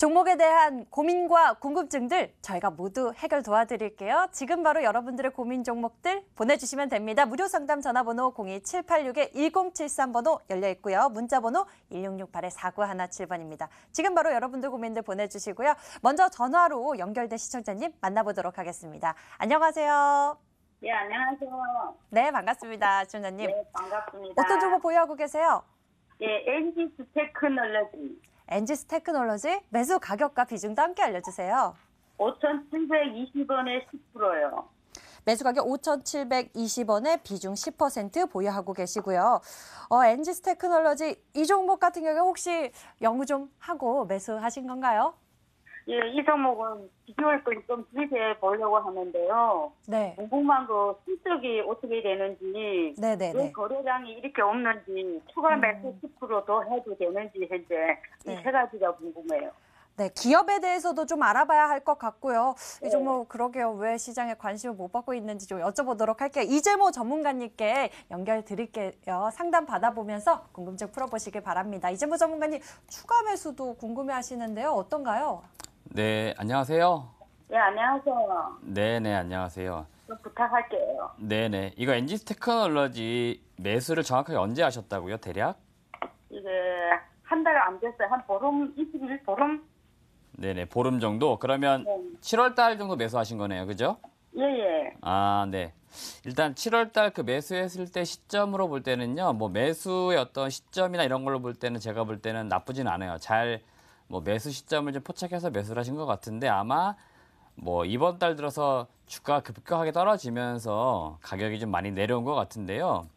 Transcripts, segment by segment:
종목에 대한 고민과 궁금증들 저희가 모두 해결 도와드릴게요. 지금 바로 여러분들의 고민 종목들 보내주시면 됩니다. 무료 상담 전화번호 02786-1073번호 열려 있고요. 문자번호 1668-4917번입니다. 지금 바로 여러분들 고민들 보내주시고요. 먼저 전화로 연결된 시청자님 만나보도록 하겠습니다. 안녕하세요. 예, 안녕하세요. 네, 반갑습니다. 시청자님. 네, 반갑습니다. 어떤 종목 보유하고 계세요? 예, NG스 테크놀로지. 엔지스 테크놀로지 매수 가격과 비중도 함께 알려주세요. 5,720원에 10%요. 매수 가격 5,720원에 비중 10% 보유하고 계시고요. 엔지스 테크놀로지 이 종목 같은 경우에 혹시 연구 좀 하고 매수하신 건가요? 예, 이 종목은 비교했더니 좀 비슷해 보려고 하는데요. 네. 궁금한 거 실적이 어떻게 되는지, 네네네. 왜 거래량이 이렇게 없는지, 추가 매수 10%더 해도 되는지 현재 네. 이 세 가지가 궁금해요. 네, 기업에 대해서도 좀 알아봐야 할 것 같고요. 네. 이 종목 그러게요. 왜 시장에 관심을 못 받고 있는지 좀 여쭤보도록 할게요. 이재모 전문가님께 연결 드릴게요. 상담 받아보면서 궁금증 풀어보시길 바랍니다. 이재모 전문가님 추가 매수도 궁금해하시는데요. 어떤가요? 네, 안녕하세요. 예, 안녕하세요. 네네, 안녕하세요. 좀 부탁할게요. 네네, 이거 엔지스 테크놀로지 매수를 정확하게 언제 하셨다고요, 대략? 이게 한 달 안 됐어요. 한 보름, 20일 보름? 네네, 보름 정도? 그러면 네. 7월 달 정도 매수하신 거네요, 그죠? 예, 예. 아, 네. 일단 7월 달 그 매수했을 때 시점으로 볼 때는요, 뭐 매수의 어떤 시점이나 이런 걸로 볼 때는 제가 볼 때는 나쁘진 않아요. 뭐 매수 시점을 좀 포착해서 매수를 하신 것 같은데 아마 뭐 이번 달 들어서 주가가 급격하게 떨어지면서 가격이 좀 많이 내려온 것 같은데요.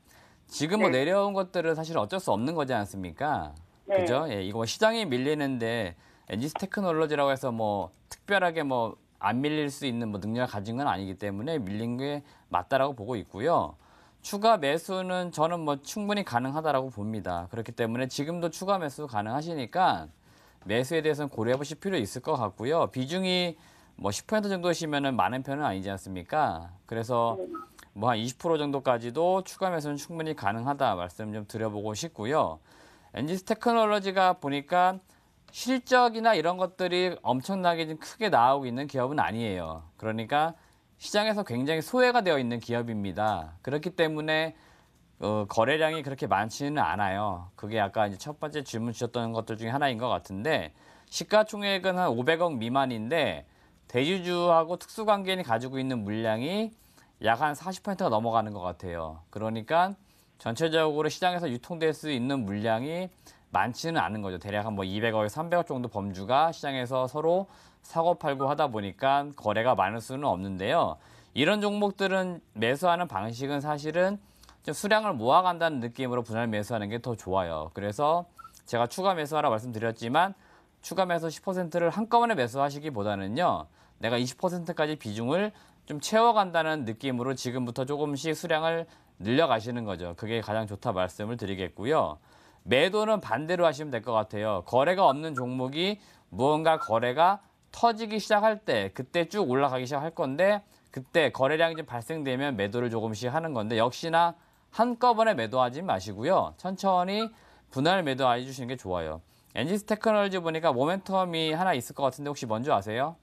지금 뭐 네. 내려온 것들은 사실 어쩔 수 없는 거지 않습니까? 네. 그죠? 예, 이거 뭐 시장이 밀리는데 엔지스 테크놀로지라고 해서 뭐 특별하게 뭐 안 밀릴 수 있는 뭐 능력을 가진 건 아니기 때문에 밀린 게 맞다라고 보고 있고요. 추가 매수는 저는 뭐 충분히 가능하다라고 봅니다. 그렇기 때문에 지금도 추가 매수 가능하시니까 매수에 대해서는 고려해 보실 필요 있을 것 같고요. 비중이 뭐 10% 정도시면은 많은 편은 아니지 않습니까? 그래서 뭐 한 20% 정도까지도 추가 매수는 충분히 가능하다 말씀 좀 드려보고 싶고요. 엔지스 테크놀로지가 보니까 실적이나 이런 것들이 엄청나게 좀 크게 나오고 있는 기업은 아니에요. 그러니까 시장에서 굉장히 소외가 되어 있는 기업입니다. 그렇기 때문에 거래량이 그렇게 많지는 않아요. 그게 아까 이제 첫 번째 질문 주셨던 것들 중에 하나인 것 같은데 시가총액은 한 500억 미만인데 대주주하고 특수관계인이 가지고 있는 물량이 약 한 40%가 넘어가는 것 같아요. 그러니까 전체적으로 시장에서 유통될 수 있는 물량이 많지는 않은 거죠. 대략 한 뭐 200억에서 300억 정도 범주가 시장에서 서로 사고 팔고 하다 보니까 거래가 많을 수는 없는데요. 이런 종목들은 매수하는 방식은 사실은 좀 수량을 모아간다는 느낌으로 분할 매수하는 게 더 좋아요. 그래서 제가 추가 매수하라 말씀드렸지만 추가 매수 10%를 한꺼번에 매수하시기보다는요. 내가 20%까지 비중을 좀 채워간다는 느낌으로 지금부터 조금씩 수량을 늘려가시는 거죠. 그게 가장 좋다 말씀을 드리겠고요. 매도는 반대로 하시면 될 것 같아요. 거래가 없는 종목이 무언가 거래가 터지기 시작할 때 그때 쭉 올라가기 시작할 건데 그때 거래량이 좀 발생되면 매도를 조금씩 하는 건데 역시나 한꺼번에 매도하지 마시고요. 천천히 분할 매도해 주시는 게 좋아요. 엔지스 테크놀로지 보니까 모멘텀이 하나 있을 것 같은데 혹시 뭔지 아세요?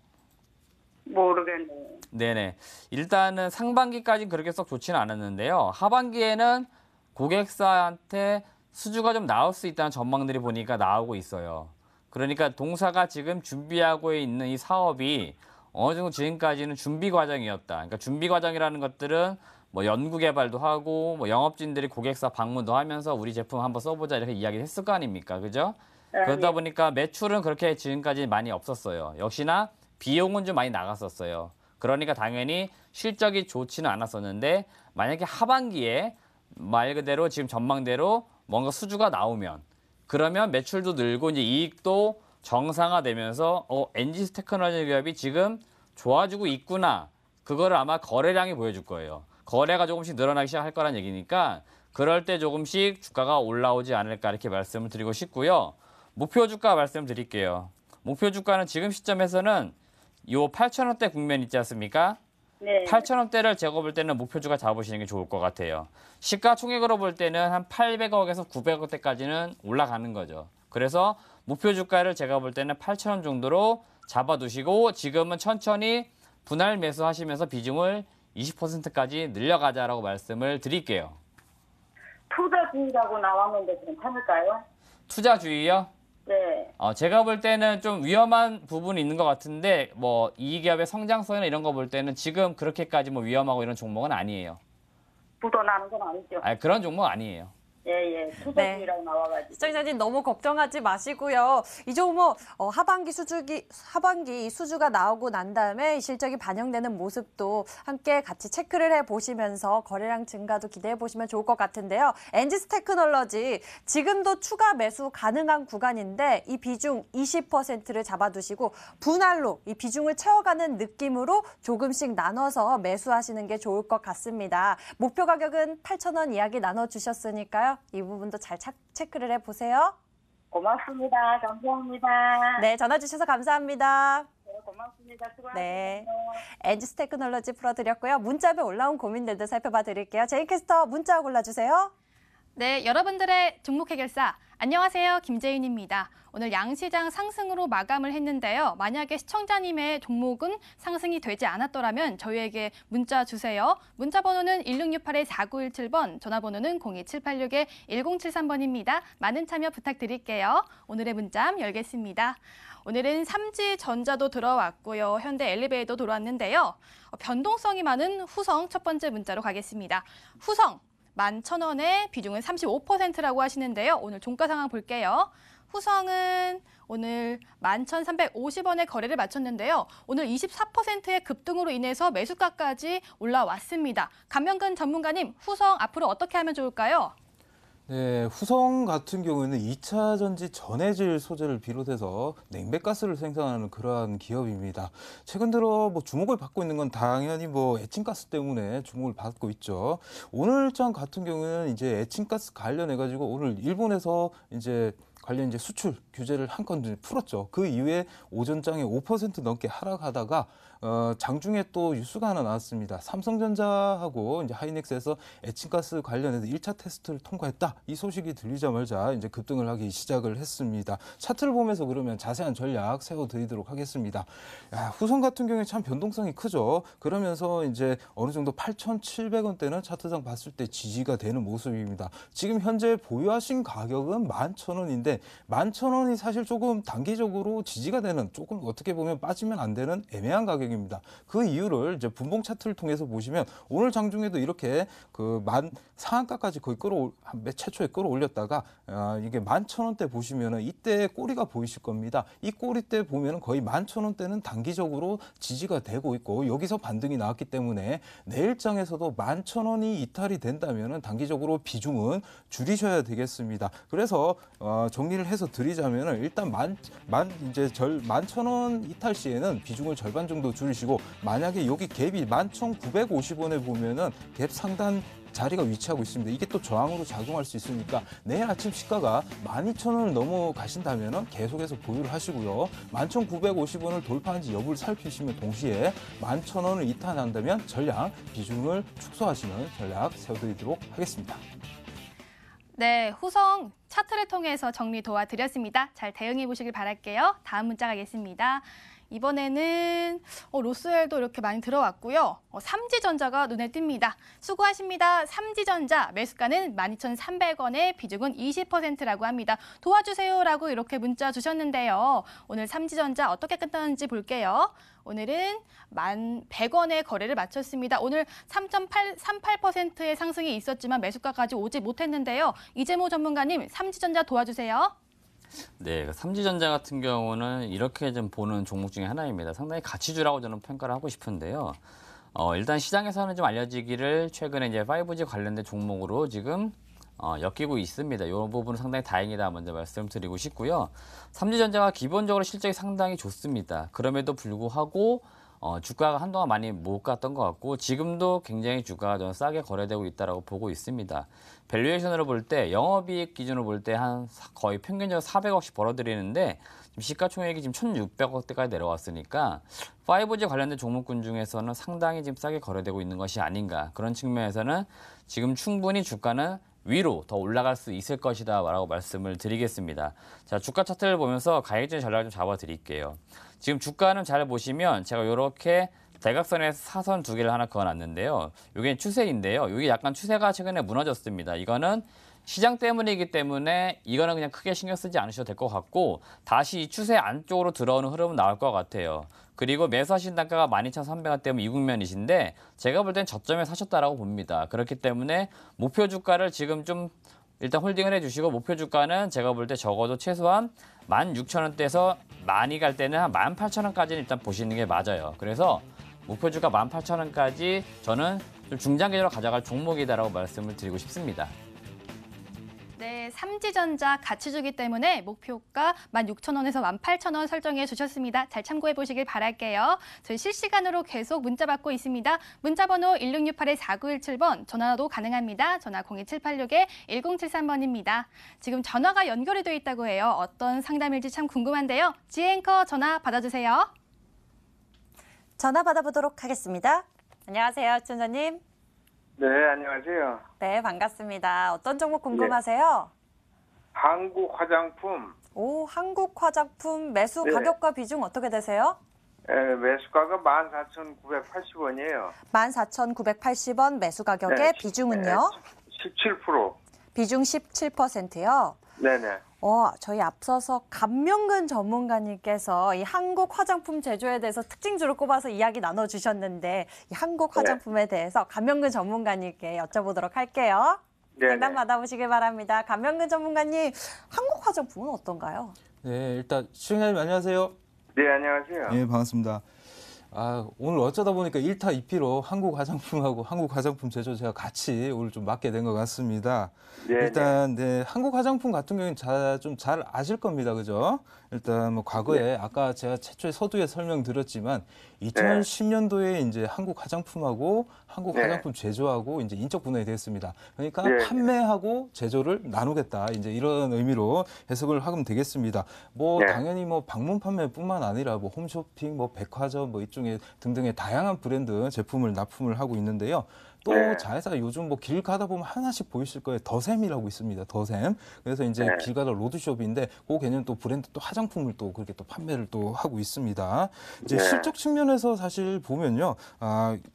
모르겠네요. 네네. 일단은 상반기까지는 그렇게 썩 좋지는 않았는데요. 하반기에는 고객사한테 수주가 좀 나올 수 있다는 전망들이 보니까 나오고 있어요. 그러니까 동사가 지금 준비하고 있는 이 사업이 어느 정도 지금까지는 준비 과정이었다. 그러니까 준비 과정이라는 것들은 뭐 연구 개발도 하고 뭐 영업진들이 고객사 방문도 하면서 우리 제품 한번 써보자 이렇게 이야기를 했을 거 아닙니까? 그죠? 그러다 보니까 매출은 그렇게 지금까지 많이 없었어요. 역시나 비용은 좀 많이 나갔었어요. 그러니까 당연히 실적이 좋지는 않았었는데 만약에 하반기에 말 그대로 지금 전망대로 뭔가 수주가 나오면 그러면 매출도 늘고 이제 이익도 정상화되면서 엔지스 테크놀로지 기업이 지금 좋아지고 있구나. 그거를 아마 거래량이 보여줄 거예요. 거래가 조금씩 늘어나기 시작할 거란 얘기니까 그럴 때 조금씩 주가가 올라오지 않을까 이렇게 말씀을 드리고 싶고요. 목표 주가 말씀드릴게요. 목표 주가는 지금 시점에서는 요 8,000원대 국면 있지 않습니까? 네. 8,000원대를 제가 볼 때는 목표주가 잡으시는 게 좋을 것 같아요. 시가총액으로 볼 때는 한 800억에서 900억대까지는 올라가는 거죠. 그래서 목표 주가를 제가 볼 때는 8,000원 정도로 잡아두시고 지금은 천천히 분할 매수하시면서 비중을 20%까지 늘려가자라고 말씀을 드릴게요. 투자주의라고 나왔는데 괜찮을까요? 투자주의요? 네. 제가 볼 때는 좀 위험한 부분이 있는 것 같은데 뭐 이 기업의 성장성이나 이런 거 볼 때는 지금 그렇게까지 뭐 위험하고 이런 종목은 아니에요. 묻어나는 건 아니죠. 그런 종목 아니에요. 예. 투자주의라고 나와가지고. 시청자님 너무 걱정하지 마시고요. 이 종목 하반기 수주가 나오고 난 다음에 실적이 반영되는 모습도 함께 같이 체크를 해보시면서 거래량 증가도 기대해 보시면 좋을 것 같은데요. 엔지스 테크놀로지 지금도 추가 매수 가능한 구간인데 이 비중 20%를 잡아두시고 분할로 이 비중을 채워가는 느낌으로 조금씩 나눠서 매수하시는 게 좋을 것 같습니다. 목표 가격은 8,000원 이야기 나눠주셨으니까요. 이 부분도 잘 체크를 해보세요. 고맙습니다. 감사합니다. 네, 전화 주셔서 감사합니다. 네, 고맙습니다. 수고하셨습니다. 네, 엔지스 테크놀로지 풀어드렸고요. 문자에 올라온 고민들도 살펴봐 드릴게요. 제이캐스터 문자 골라주세요. 네, 여러분들의 종목 해결사 안녕하세요. 김재윤입니다. 오늘 양시장 상승으로 마감을 했는데요. 만약에 시청자님의 종목은 상승이 되지 않았더라면 저희에게 문자 주세요. 문자 번호는 1668-4917번, 전화번호는 02786-1073번입니다. 많은 참여 부탁드릴게요. 오늘의 문자 열겠습니다. 오늘은 삼지전자도 들어왔고요. 현대 엘리베이터도 들어왔는데요. 변동성이 많은 후성 첫 번째 문자로 가겠습니다. 후성 11,000원에 비중은 35%라고 하시는데요. 오늘 종가 상황 볼게요. 후성은 오늘 11,350원에 거래를 마쳤는데요. 오늘 24%의 급등으로 인해서 매수가까지 올라왔습니다. 감명근 전문가님, 후성 앞으로 어떻게 하면 좋을까요? 네, 후성 같은 경우에는 2차 전지 전해질 소재를 비롯해서 냉백가스를 생산하는 그러한 기업입니다. 최근 들어 뭐 주목을 받고 있는 건 당연히 뭐 에칭가스 때문에 주목을 받고 있죠. 오늘장 같은 경우는 이제 에칭가스 관련해 가지고 오늘 일본에서 이제 관련 이제 수출 규제를 한 건 풀었죠. 그 이후에 오전장에 5% 넘게 하락하다가 장중에 또 뉴스가 하나 나왔습니다. 삼성전자하고 이제 하이닉스에서 에칭가스 관련해서 1차 테스트를 통과했다. 이 소식이 들리자마자 이제 급등을 하기 시작을 했습니다. 차트를 보면서 그러면 자세한 전략 세워드리도록 하겠습니다. 후성 같은 경우에 참 변동성이 크죠. 그러면서 이제 어느 정도 8,700원대는 차트상 봤을 때 지지가 되는 모습입니다. 지금 현재 보유하신 가격은 11,000원인데 11,000원이 사실 조금 단기적으로 지지가 되는 조금 어떻게 보면 빠지면 안 되는 애매한 가격입니다. 그 이유를 이제 분봉 차트를 통해서 보시면 오늘 장중에도 이렇게 그 상한가까지 거의 최초에 끌어올렸다가 이게 11,000원대 보시면은 이때 꼬리가 보이실 겁니다. 이 꼬리대 보면은 거의 11,000원대는 단기적으로 지지가 되고 있고 여기서 반등이 나왔기 때문에 내일장에서도 11,000원이 이탈이 된다면은 단기적으로 비중은 줄이셔야 되겠습니다. 그래서 정리를 해서 드리자면은 일단 11,000원 이탈 시에는 비중을 절반 정도 줄이시고 만약에 여기 갭이 11,950원에 보면은 갭 상단 자리가 위치하고 있습니다. 이게 또 저항으로 작용할 수 있으니까 내일 아침 시가가 12,000원을 넘어가신다면 계속해서 보유를 하시고요. 11,950원을 돌파한지 여부를 살피시면 동시에 11,000원을 이탈한다면 전량 비중을 축소하시는 전략 세워드리도록 하겠습니다. 네, 후성 차트를 통해서 정리 도와드렸습니다. 잘 대응해 보시길 바랄게요. 다음 문자 가겠습니다. 이번에는 로스웰도 이렇게 많이 들어왔고요. 삼지전자가 눈에 띕니다. 수고하십니다. 삼지전자 매수가는 12,300원에 비중은 20%라고 합니다. 도와주세요라고 이렇게 문자 주셨는데요. 오늘 삼지전자 어떻게 끝났는지 볼게요. 오늘은 1,100원에 거래를 마쳤습니다. 오늘 3.38%의 상승이 있었지만 매수가까지 오지 못했는데요. 이재모 전문가님, 삼지전자 도와주세요. 네, 삼지전자 같은 경우는 이렇게 좀 보는 종목 중에 하나입니다. 상당히 가치주라고 저는 평가를 하고 싶은데요. 일단 시장에서는 좀 알려지기를 최근에 이제 5G 관련된 종목으로 지금 엮이고 있습니다. 이 부분은 상당히 다행이다 먼저 말씀드리고 싶고요. 삼지전자가 기본적으로 실적이 상당히 좋습니다. 그럼에도 불구하고 주가가 한동안 많이 못 갔던 것 같고 지금도 굉장히 주가가 좀 싸게 거래되고 있다고 보고 있습니다. 밸류에이션으로 볼 때 영업이익 기준으로 볼 때 한 거의 평균적으로 400억씩 벌어들이는데 지금 시가총액이 지금 1,600억대까지 내려왔으니까 5G 관련된 종목군 중에서는 상당히 지금 싸게 거래되고 있는 것이 아닌가. 그런 측면에서는 지금 충분히 주가는 위로 더 올라갈 수 있을 것이다라고 말씀을 드리겠습니다. 자, 주가 차트를 보면서 가격적인 전략을 좀 잡아드릴게요. 지금 주가는 잘 보시면 제가 이렇게 대각선에 사선 두 개를 하나 그어놨는데요. 이게 추세인데요. 이게 약간 추세가 최근에 무너졌습니다. 이거는 시장 때문이기 때문에 이거는 그냥 크게 신경 쓰지 않으셔도 될 것 같고 다시 이 추세 안쪽으로 들어오는 흐름은 나올 것 같아요. 그리고 매수하신 단가가 12,300원대면 이국면이신데 제가 볼 땐 저점에 사셨다라고 봅니다. 그렇기 때문에 목표 주가를 지금 좀 일단 홀딩을 해주시고 목표 주가는 제가 볼 때 적어도 최소한 16,000원대에서 많이 갈 때는 한 18,000원까지는 일단 보시는 게 맞아요. 그래서 목표 주가 18,000원까지 저는 좀 중장기적으로 가져갈 종목이다라고 말씀을 드리고 싶습니다. 네, 삼지전자 가치주기 때문에 목표가 16,000원에서 18,000원 설정해 주셨습니다. 잘 참고해 보시길 바랄게요. 저희 실시간으로 계속 문자 받고 있습니다. 문자 번호 1668-4917번, 전화도 가능합니다. 전화 02786-1073번입니다. 지금 전화가 연결이 되어 있다고 해요. 어떤 상담일지 참 궁금한데요. 지앵커 전화 받아주세요. 전화 받아보도록 하겠습니다. 안녕하세요, 시청자님. 네, 안녕하세요. 네, 반갑습니다. 어떤 종목 궁금하세요? 한국 화장품 오, 한국 화장품 매수 네. 가격과 비중 어떻게 되세요? 매수가가 14,980원이에요. 14,980원 매수 가격의 네, 비중은요? 17%. 비중 17%요. 네네. 저희 앞서서 감명근 전문가님께서 이 한국 화장품 제조에 대해서 특징주를 꼽아서 이야기 나눠주셨는데 이 한국 화장품에 대해서 감명근 전문가님께 여쭤보도록 할게요. 네네. 상담 받아보시길 바랍니다. 감명근 전문가님, 한국 화장품은 어떤가요? 네, 일단 시청자님 안녕하세요. 네, 안녕하세요. 네, 반갑습니다. 오늘 어쩌다 보니까 1타 2피로 한국 화장품하고 한국 화장품 제조 제가 같이 오늘 좀 맡게 된 것 같습니다. 네, 일단 네, 한국 화장품 같은 경우는 좀 잘 아실 겁니다. 그죠? 일단 뭐 과거에 아까 제가 최초에 서두에 설명드렸지만 2010년도에 이제 한국 화장품하고 한국 네. 화장품 제조하고 이제 인적 분해가 됐습니다. 그러니까 네. 판매하고 제조를 나누겠다. 이제 이런 의미로 해석을 하면 되겠습니다. 뭐 네. 당연히 뭐 방문 판매뿐만 아니라 뭐 홈쇼핑, 뭐 백화점, 뭐 이쪽에 등등의 다양한 브랜드 제품을 납품을 하고 있는데요. 또 네. 자회사 요즘 뭐 길 가다 보면 하나씩 보이실 거예요. 더샘이라고 있습니다. 더샘. 그래서 이제 네. 길 가다 로드숍인데 그 개념 또 브랜드 또 화장품을 또 그렇게 또 판매를 또 하고 있습니다. 이제 네. 실적 측면에서 사실 보면요.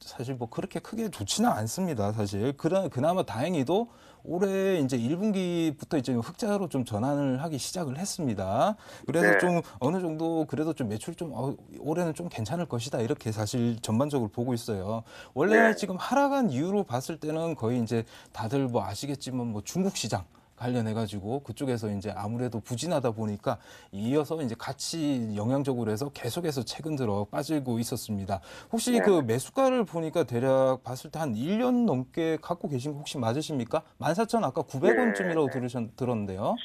사실 뭐 그렇게 크게 좋지는 않습니다. 사실. 그나마 다행히도 올해 이제 1분기부터 이제 흑자로 좀 전환을 하기 시작을 했습니다. 그래서 네. 좀 어느 정도 그래도 좀 매출 좀 올해는 좀 괜찮을 것이다. 이렇게 사실 전반적으로 보고 있어요. 원래 네. 지금 하락한 이유로 봤을 때는 거의 이제 다들 뭐 아시겠지만 뭐 중국 시장 관련해가지고 그쪽에서 이제 아무래도 부진하다 보니까 이어서 이제 같이 영향적으로 해서 계속해서 최근 들어 빠지고 있었습니다. 혹시 네. 그 매수가를 보니까 대략 봤을 때 한 1년 넘게 갖고 계신 거 혹시 맞으십니까? 14,000 아까 900원쯤이라고 들었는데요.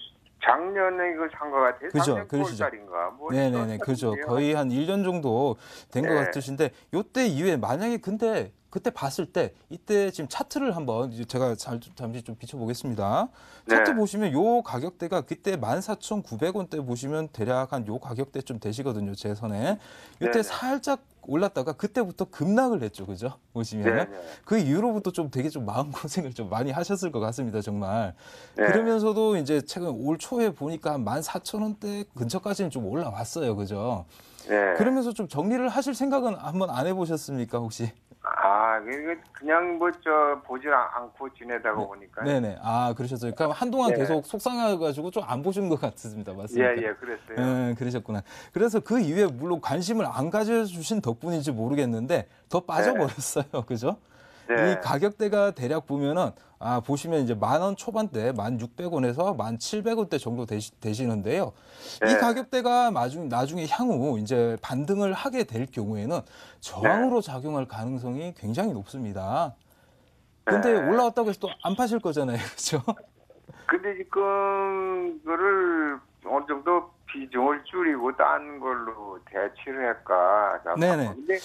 작년에 이걸 산 것 같아요. 그죠, 작년 그러시죠. 9월달인가. 뭐 네네네, 그죠. 거의 한 1년 정도 된 것 네. 같으신데, 요때 이후에 만약에 근데 그때 봤을 때, 이때 지금 차트를 한번 이제 제가 잠시 좀 비춰보겠습니다. 차트 네. 보시면 요 가격대가 그때 14,900원대 보시면 대략 한 요 가격대쯤 되시거든요, 제 선에. 이때 네네. 살짝 올랐다가 그때부터 급락을 했죠, 그죠? 보시면. 네네. 그 이후로부터 좀 되게 좀 마음고생을 좀 많이 하셨을 것 같습니다, 정말. 네. 그러면서도 이제 최근 올 초에 보니까 14,000원대 근처까지는 좀 올라왔어요, 그죠? 네. 그러면서 좀 정리를 하실 생각은 한번 안 해보셨습니까, 혹시? 그냥 뭐 보질 않고 지내다가 보니까. 네네. 그러셨어요. 그럼 한동안 네. 계속 속상해가지고 좀 안 보신 것 같습니다. 맞습니까? 예, 그랬어요. 네, 그러셨구나. 그래서 그 이후에 물론 관심을 안 가져주신 덕분인지 모르겠는데 더 빠져버렸어요. 그죠? 네. 이 가격대가 대략 보면은 보시면 이제 10,000원 초반대 1,600원에서 1,700원대 정도 되시는데요. 네. 이 가격대가 나중에 향후 이제 반등을 하게 될 경우에는 저항으로 작용할 가능성이 굉장히 높습니다. 근데 네. 올라왔다고 해서 또 안 파실 거잖아요. 그렇죠? 근데 지금 그거를 어느 정도 비중을 줄이고 딴 걸로 대치를 할까. 네네. 근데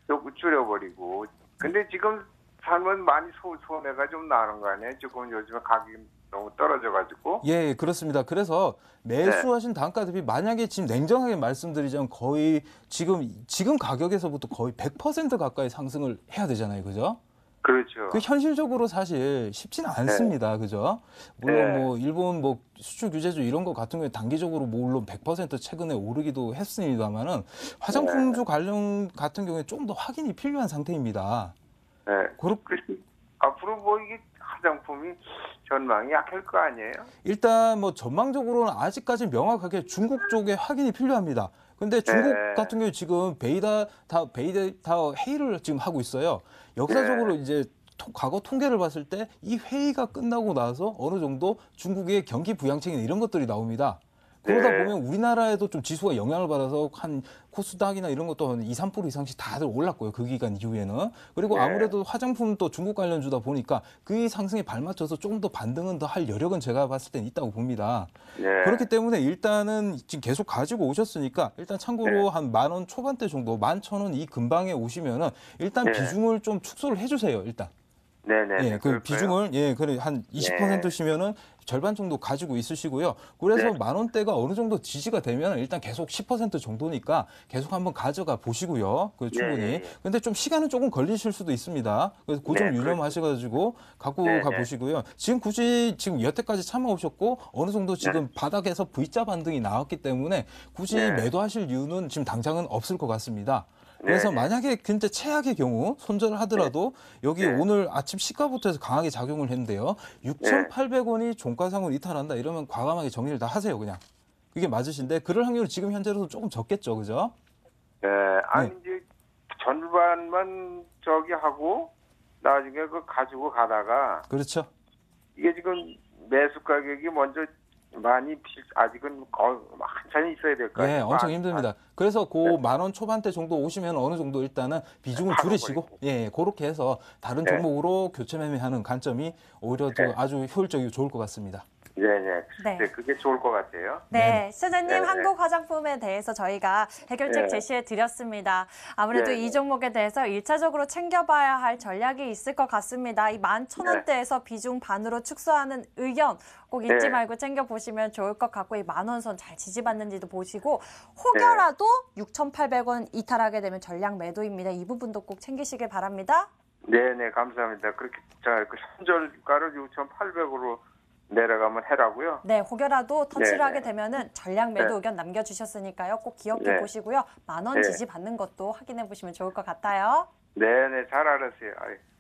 조금 줄여버리고. 근데 지금 살면 많이 손해가 좀 나는 거 아니에요? 지금 요즘에 가격이 너무 떨어져가지고. 예, 그렇습니다. 그래서 매수하신 단가 대비 만약에 지금 냉정하게 말씀드리자면 거의 지금 가격에서부터 거의 100% 가까이 상승을 해야 되잖아요. 그죠? 그렇죠. 그 현실적으로 사실 쉽지는 않습니다. 그죠? 물론 네. 뭐 일본 뭐 수출 규제주 이런 거 같은 경우에 단기적으로 물론 100% 최근에 오르기도 했습니다만은 화장품주 관련 같은 경우에 좀 더 확인이 필요한 상태입니다. 네. 그렇- 앞으로 뭐 이게 화장품이 전망이 약할 거 아니에요? 일단 뭐 전망적으로는 아직까지 명확하게 중국 쪽에 확인이 필요합니다. 근데 중국 네. 같은 경우에 지금 베이데이터 회의를 지금 하고 있어요. 역사적으로 네. 이제 과거 통계를 봤을 때 이 회의가 끝나고 나서 어느 정도 중국의 경기 부양책이나 이런 것들이 나옵니다. 그러다 네. 보면 우리나라에도 좀 지수가 영향을 받아서 한 코스닥이나 이런 것도 한 2, 3% 이상씩 다들 올랐고요. 그 기간 이후에는. 그리고 네. 아무래도 화장품 또 중국 관련주다 보니까 그 상승에 발맞춰서 조금 더 반등은 더 할 여력은 제가 봤을 땐 있다고 봅니다. 네. 그렇기 때문에 일단은 지금 계속 가지고 오셨으니까 일단 참고로 네. 한 10,000원 초반대 정도, 11,000원 이 근방에 오시면은 일단 네. 비중을 좀 축소를 해주세요. 일단. 네네. 예, 그 비중을 그래 한 20%시면은 절반 정도 가지고 있으시고요. 그래서 네. 10,000원대가 어느 정도 지지가 되면 일단 계속 10% 정도니까 계속 한번 가져가 보시고요. 그 충분히. 네. 근데 좀 시간은 조금 걸리실 수도 있습니다. 그래서 그 점 네, 유념하셔가지고 갖고 네, 가 네. 보시고요. 지금 굳이 지금 여태까지 참아오셨고 어느 정도 지금 바닥에서 V자 반등이 나왔기 때문에 굳이 네. 매도하실 이유는 지금 당장은 없을 것 같습니다. 그래서 네. 만약에 진짜 최악의 경우 손절을 하더라도 여기 네. 오늘 아침 시가부터 해서 강하게 작용을 했는데요. 6,800원이 종가상으로 이탈한다 이러면 과감하게 정리를 다 하세요 그냥. 그게 맞으신데 그럴 확률은 지금 현재로도 조금 적겠죠. 그죠? 네. 아니 네. 이제 절반만 저기 하고 나중에 그 가지고 가다가 그렇죠. 이게 지금 매수 가격이 먼저 많이 아직은 한참 있어야 될 거 아니에요. 네, 엄청 힘듭니다. 그래서 그 10,000원 초반대 정도 오시면 어느 정도 일단은 비중을 줄이시고 그렇게 해서 다른 네. 종목으로 교체 매매하는 관점이 오히려 더 네. 아주 효율적이고 좋을 것 같습니다. 네네. 네. 네, 그게 좋을 것 같아요. 네, 시장님 네. 한국 화장품에 대해서 저희가 해결책 네. 제시해 드렸습니다. 아무래도 네. 이 종목에 대해서 1차적으로 챙겨봐야 할 전략이 있을 것 같습니다. 이 11,000원대에서 비중 반으로 축소하는 의견 꼭 잊지 네. 말고 챙겨보시면 좋을 것 같고 이 10,000원 선 잘 지지받는지도 보시고 혹여라도 6,800원 이탈하게 되면 전략 매도입니다. 이 부분도 꼭 챙기시길 바랍니다. 네네, 감사합니다. 그렇게 그 손절가를 6,800으로 내려가면 해라고요. 네, 혹여라도 터치를 네. 하게 되면은 전략 매도 네. 의견 남겨주셨으니까요. 꼭 기억해 네. 보시고요. 10,000원 네. 지지 받는 것도 확인해 보시면 좋을 것 같아요. 네네, 잘 알았어요.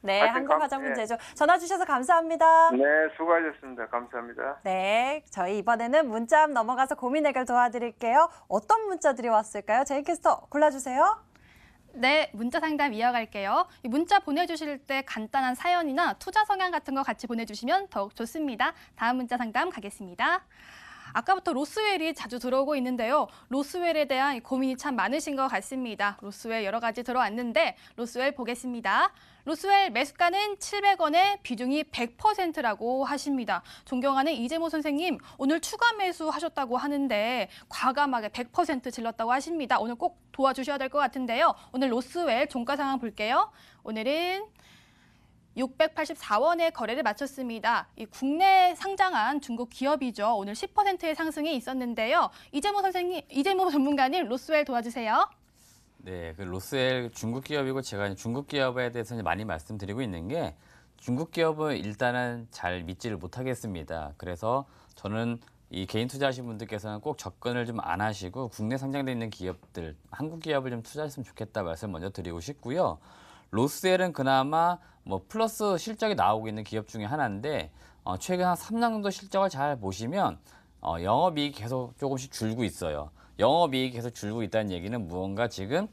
네, 하여튼 한국화장품 네. 제조 전화 주셔서 감사합니다. 네, 수고하셨습니다. 감사합니다. 네, 저희 이번에는 문자 앞 넘어가서 고민 해결 도와드릴게요. 어떤 문자들이 왔을까요? 제이캐스터 골라주세요. 네, 문자 상담 이어갈게요. 이 문자 보내주실 때 간단한 사연이나 투자 성향 같은 거 같이 보내주시면 더욱 좋습니다. 다음 문자 상담 가겠습니다. 아까부터 로스웰이 자주 들어오고 있는데요. 로스웰에 대한 고민이 참 많으신 것 같습니다. 로스웰 여러 가지 들어왔는데 로스웰 보겠습니다. 로스웰 매수가는 700원에 비중이 100%라고 하십니다. 존경하는 이재모 선생님, 오늘 추가 매수하셨다고 하는데 과감하게 100% 질렀다고 하십니다. 오늘 꼭 도와주셔야 될 것 같은데요. 오늘 로스웰 종가 상황 볼게요. 오늘은 684원에 거래를 마쳤습니다. 이 국내 상장한 중국 기업이죠. 오늘 10%의 상승이 있었는데요. 이재모 선생님, 이재모 전문가님, 로스웰 도와주세요. 네, 그 로스웰 중국 기업이고 제가 중국 기업에 대해서 많이 말씀드리고 있는 게 중국 기업은 일단은 잘 믿지를 못하겠습니다. 그래서 저는 이 개인 투자하신 분들께서는 꼭 접근을 좀 안 하시고 국내 상장돼 있는 기업들, 한국 기업을 좀 투자했으면 좋겠다 말씀 먼저 드리고 싶고요. 로스웰은 그나마 뭐 플러스 실적이 나오고 있는 기업 중에 하나인데 최근 한 3년 정도 실적을 잘 보시면 영업이익이 계속 조금씩 줄고 있어요. 영업이익이 계속 줄고 있다는 얘기는 무언가 지금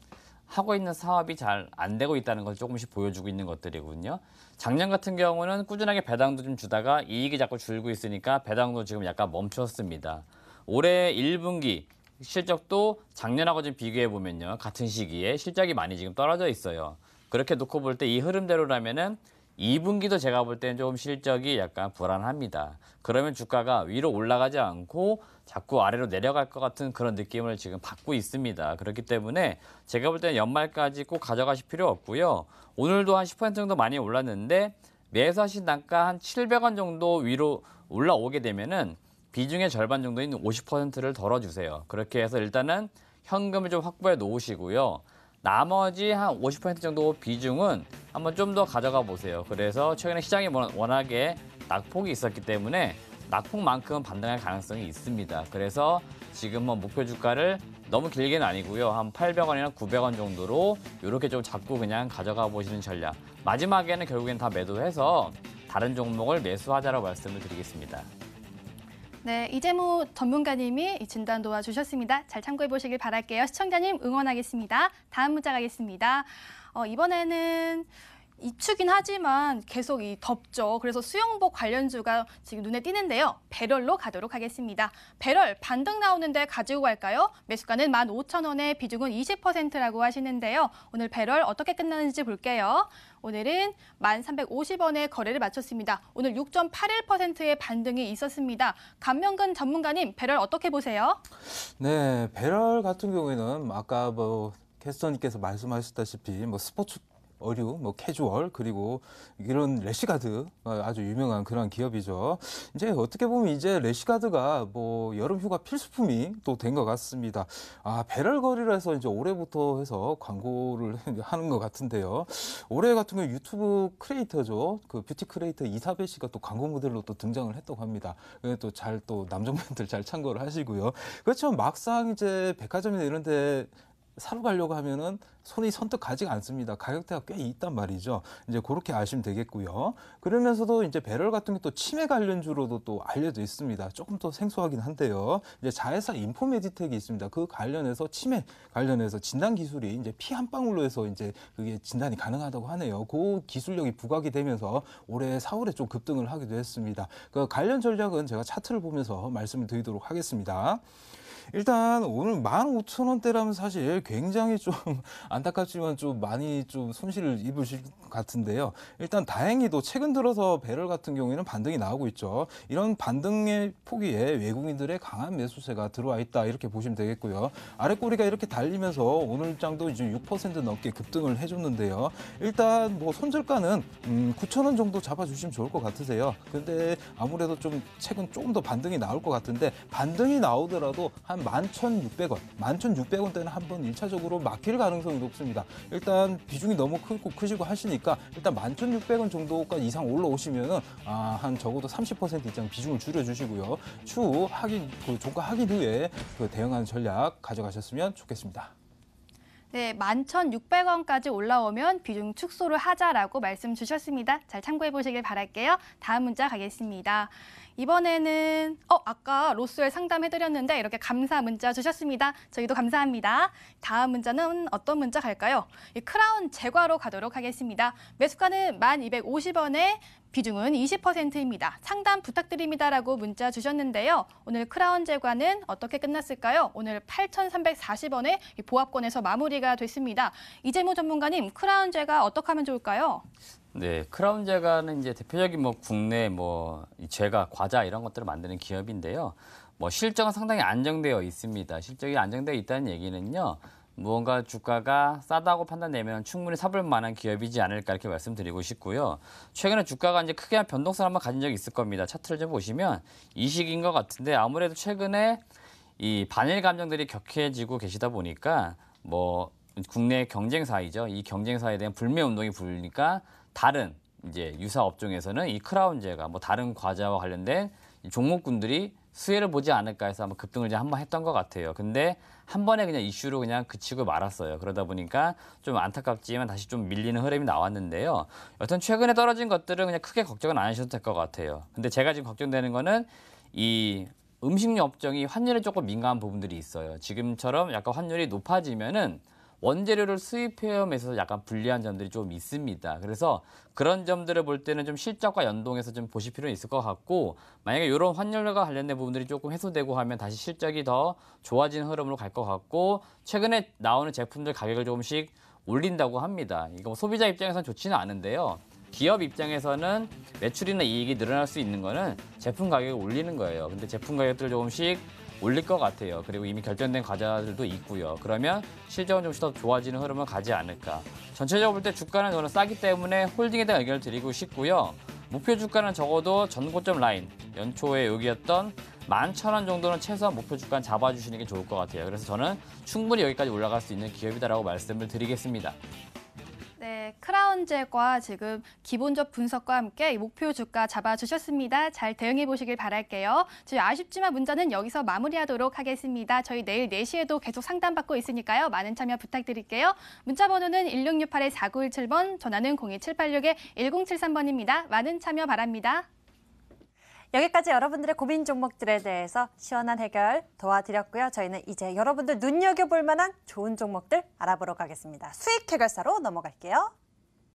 하고 있는 사업이 잘 안 되고 있다는 걸 조금씩 보여주고 있는 것들이거든요. 작년 같은 경우는 꾸준하게 배당도 좀 주다가 이익이 자꾸 줄고 있으니까 배당도 지금 약간 멈췄습니다. 올해 1분기 실적도 작년하고 좀 비교해 보면요. 같은 시기에 실적이 많이 지금 떨어져 있어요. 그렇게 놓고 볼 때 이 흐름대로라면은 2분기도 제가 볼 때는 조금 실적이 약간 불안합니다. 그러면 주가가 위로 올라가지 않고 자꾸 아래로 내려갈 것 같은 그런 느낌을 지금 받고 있습니다. 그렇기 때문에 제가 볼 때는 연말까지 꼭 가져가실 필요 없고요. 오늘도 한 10% 정도 많이 올랐는데 매수하신 단가 한 700원 정도 위로 올라오게 되면은 비중의 절반 정도인 50%를 덜어주세요. 그렇게 해서 일단은 현금을 좀 확보해 놓으시고요. 나머지 한 50% 정도 비중은 한번 좀 더 가져가 보세요. 그래서 최근에 시장이 워낙에 낙폭이 있었기 때문에 낙폭만큼은 반등할 가능성이 있습니다. 그래서 지금 뭐 목표 주가를 너무 길게는 아니고요. 한 800원이나 900원 정도로 이렇게 좀 잡고 그냥 가져가 보시는 전략. 마지막에는 결국엔 다 매도해서 다른 종목을 매수하자라고 말씀을 드리겠습니다. 네, 이재무 전문가님이 이 진단 도와주셨습니다. 잘 참고해 보시길 바랄게요. 시청자님 응원하겠습니다. 다음 문자 가겠습니다. 이번에는 입추긴 하지만 계속 덥죠. 그래서 수영복 관련주가 지금 눈에 띄는데요. 배럴로 가도록 하겠습니다. 배럴 반등 나오는데 가지고 갈까요? 매수가는 15,000원에 비중은 20%라고 하시는데요. 오늘 배럴 어떻게 끝나는지 볼게요. 오늘은 1,350원에 거래를 마쳤습니다. 오늘 6.81%의 반등이 있었습니다. 감명근 전문가님, 배럴 어떻게 보세요? 네, 배럴 같은 경우에는 아까 캐스터님께서 말씀하셨다시피 스포츠 의류, 캐주얼, 그리고 이런 래시가드 아주 유명한 그런 기업이죠. 이제 어떻게 보면 이제 래시가드가 여름 휴가 필수품이 또 된 것 같습니다. 배럴 거리라서 이제 올해부터 해서 광고를 하는 것 같은데요. 올해 같은 경우 유튜브 크리에이터죠. 그 뷰티 크리에이터 이사벨 씨가 또 광고 모델로 또 등장을 했다고 합니다. 또 남성분들 잘 참고를 하시고요. 그렇지만 막상 이제 백화점이나 이런 데 사러 가려고 하면은 손이 선뜻 가지가 않습니다. 가격대가 꽤 있단 말이죠. 이제 그렇게 아시면 되겠고요. 그러면서도 이제 배럴 같은 게 또 치매 관련주로도 또 알려져 있습니다. 조금 더 생소하긴 한데요. 이제 자회사 인포메디텍이 있습니다. 그 관련해서 치매 관련해서 진단 기술이 이제 피 한 방울로 해서 이제 그게 진단이 가능하다고 하네요. 그 기술력이 부각이 되면서 올해 4월에 좀 급등을 하기도 했습니다. 그 관련 전략은 제가 차트를 보면서 말씀을 드리도록 하겠습니다. 일단 오늘 15,000원대라면 사실 굉장히 좀 안타깝지만 좀 많이 좀 손실을 입으실 것 같은데요. 일단 다행히도 최근 들어서 배럴 같은 경우에는 반등이 나오고 있죠. 이런 반등의 포기에 외국인들의 강한 매수세가 들어와 있다 이렇게 보시면 되겠고요. 아랫꼬리가 이렇게 달리면서 오늘 장도 이제 6% 넘게 급등을 해줬는데요. 일단 손절가는 9,000원 정도 잡아주시면 좋을 것 같으세요. 근데 아무래도 좀 최근 조금 더 반등이 나올 것 같은데 반등이 나오더라도 한 11,600원, 11,600원대는 한번 1차적으로 막힐 가능성이 높습니다. 일단 비중이 너무 크시고 하시니까 일단 11,600원 정도까지 이상 올라오시면은 한 적어도 30% 이상 비중을 줄여주시고요. 추후 확인, 종가 확인 후에 대응하는 전략 가져가셨으면 좋겠습니다. 네, 11,600원까지 올라오면 비중 축소를 하자라고 말씀 주셨습니다. 잘 참고해 보시길 바랄게요. 다음 문자 가겠습니다. 이번에는 아까 로스웰 상담해드렸는데 이렇게 감사 문자 주셨습니다. 저희도 감사합니다. 다음 문자는 어떤 문자 갈까요? 크라운 제과로 가도록 하겠습니다. 매수가는 1,250원에 비중은 20%입니다. 상담 부탁드립니다라고 문자 주셨는데요. 오늘 크라운 제과는 어떻게 끝났을까요? 오늘 8,340원에 보합권에서 마무리가 됐습니다. 이재무 전문가님, 크라운 제과 어떻게 하면 좋을까요? 네, 크라운 제과는 이제 대표적인 국내 이 제과, 과자 이런 것들을 만드는 기업인데요. 실적은 상당히 안정되어 있습니다. 실적이 안정되어 있다는 얘기는요. 무언가 주가가 싸다고 판단되면 충분히 사볼 만한 기업이지 않을까 이렇게 말씀드리고 싶고요. 최근에 주가가 이제 크게 변동성을 한번 가진 적이 있을 겁니다. 차트를 좀 보시면 이 시기인 것 같은데 아무래도 최근에 이 반일 감정들이 격해지고 계시다 보니까 국내 경쟁사이죠. 이 경쟁사에 대한 불매 운동이 불리니까 다른 이제 유사 업종에서는 이 크라운 제과 다른 과자와 관련된 종목군들이 수혜를 보지 않을까 해서 한번 급등을 한번 했던 것 같아요. 근데 한 번에 그냥 이슈로 그냥 그치고 말았어요. 그러다 보니까 좀 안타깝지만 다시 좀 밀리는 흐름이 나왔는데요. 여튼 최근에 떨어진 것들은 그냥 크게 걱정은 안 하셔도 될 것 같아요. 근데 제가 지금 걱정되는 거는 이 음식료 업종이 환율에 조금 민감한 부분들이 있어요. 지금처럼 약간 환율이 높아지면은 원재료를 수입해오면서 약간 불리한 점들이 좀 있습니다. 그래서 그런 점들을 볼 때는 좀 실적과 연동해서 좀 보실 필요는 있을 것 같고 만약에 이런 환율과 관련된 부분들이 조금 해소되고 하면 다시 실적이 더 좋아지는 흐름으로 갈 것 같고 최근에 나오는 제품들 가격을 조금씩 올린다고 합니다. 이거 소비자 입장에서는 좋지는 않은데요. 기업 입장에서는 매출이나 이익이 늘어날 수 있는 거는 제품 가격을 올리는 거예요. 근데 제품 가격들을 조금씩 올릴 것 같아요. 그리고 이미 결정된 과자들도 있고요. 그러면 실적은 좀씩 더 좋아지는 흐름을 가지 않을까. 전체적으로 볼 때 주가는 저는 싸기 때문에 홀딩에 대한 의견을 드리고 싶고요. 목표 주가는 적어도 전고점 라인, 연초에 여기였던 11,000원 정도는 최소한 목표 주가는 잡아주시는 게 좋을 것 같아요. 그래서 저는 충분히 여기까지 올라갈 수 있는 기업이다라고 말씀을 드리겠습니다. 네, 크라운젤과 지금 기본적 분석과 함께 이 목표 주가 잡아주셨습니다. 잘 대응해 보시길 바랄게요. 저희 아쉽지만 문자는 여기서 마무리하도록 하겠습니다. 저희 내일 4시에도 계속 상담받고 있으니까요. 많은 참여 부탁드릴게요. 문자 번호는 1668-4917번, 전화는 02786-1073번입니다. 많은 참여 바랍니다. 여기까지 여러분들의 고민 종목들에 대해서 시원한 해결 도와드렸고요. 저희는 이제 여러분들 눈여겨볼 만한 좋은 종목들 알아보러 가겠습니다. 수익 해결사로 넘어갈게요.